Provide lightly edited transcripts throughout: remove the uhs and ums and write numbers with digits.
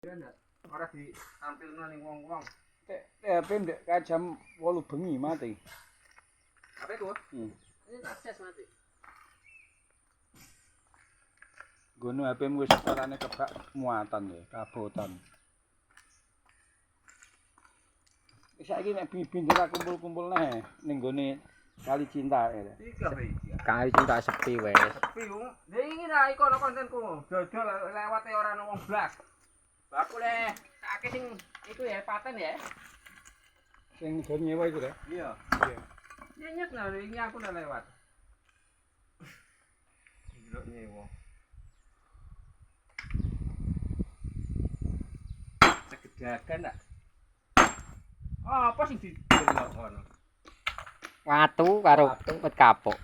Ora ditampilno ning wong-wong. THP ndek jam 8 bengi mati. Apa itu? Ini akses mati. Gono HP-mu wis carane kebak muatan ya, kabotan. Saiki nek bibin ora kumpul-kumpul neh ning gone Kali Cinta ya. Kali Cinta sepi wes. Sepi wong. Lah iki ra ikono kontenku. Dodol lewate ora ono wong blas. Baku le sakake sing iku ya paten ya. Sing do nyewa iku ya. Iya. Iya. Nyenyet lho iki aku udah lewat. Gila nyewa. Segedakan ndak? Apa sing didelok ngono? Watu karo wit kapuk.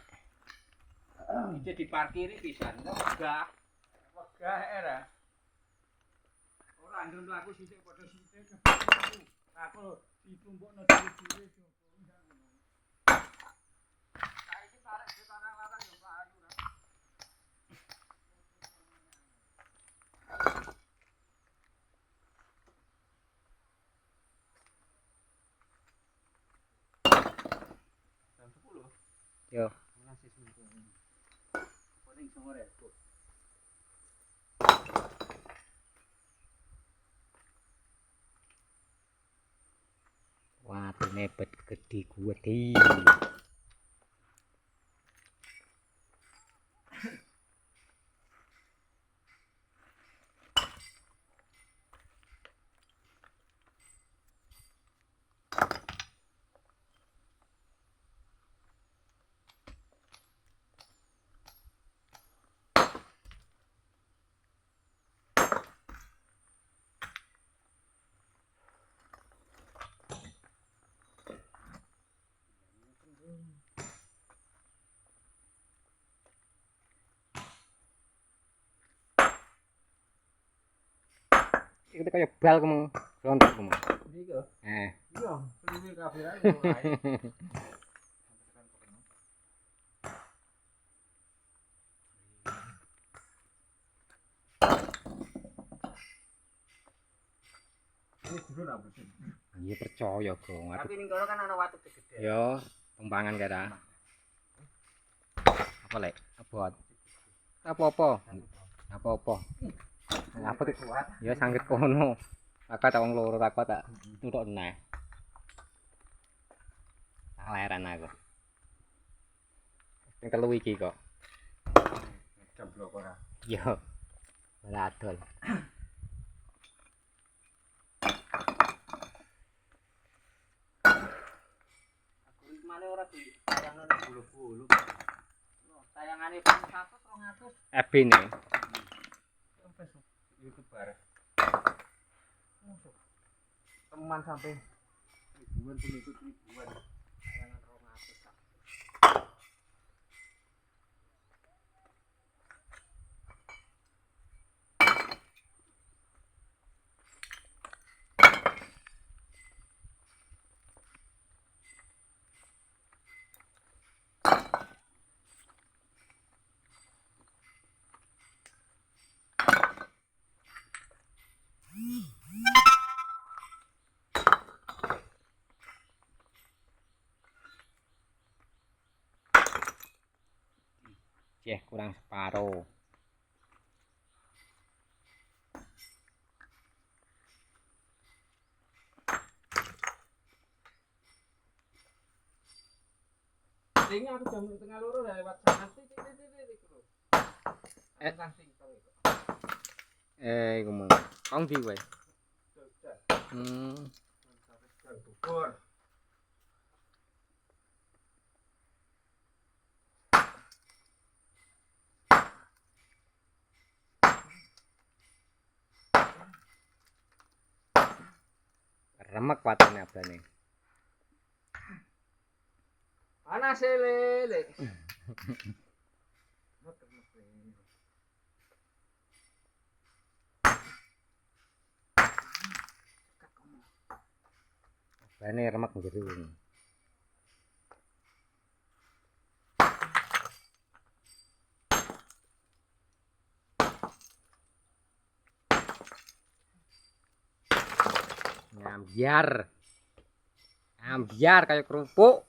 Iki diparkiri pisan. Wegah. Wegah era. Ora ndem mlaku sithik padha sithik. Aku ditumbukno dhewe-dhewe ngono. Saiki tarik di tanah larang yo ayu ra. Jam 10. Yo. Masih seminggu. Paling sore kok. Watu nebet gede gede. Iki kaya bal kemeng rontok kemeng. Iki kok. Eh. Iya, kliwil kabeh ae kok ae. Ini dulu ra betul. Iya percaya, Gong. Tapi ning kono kan ana watu gede. Yo, tumpangan kira. Apa lek? Abot. Apa-apa? Apa-apa? Apa tuh? Ya sangget kono. Aku tak wong loro aku tak nutuk neh. Tak leran aku. Sing telu iki kok. Jeblok ora. Yo. Ora adol. Aku male ora ditayangno nang bulu-bulu. Tayangane 100 200. Ebine. YouTuber. Teman sampai ribuan pengikut ribuan. Tayangan 200 tak. Kurang separuh. Ini aku jam tengah loro lewat sana titik. Iku mong. Kong di wae. Bogor. Remek watune abane. Panas lele. Abane remek njero. Ambiar. Ambiar kayak kerupuk.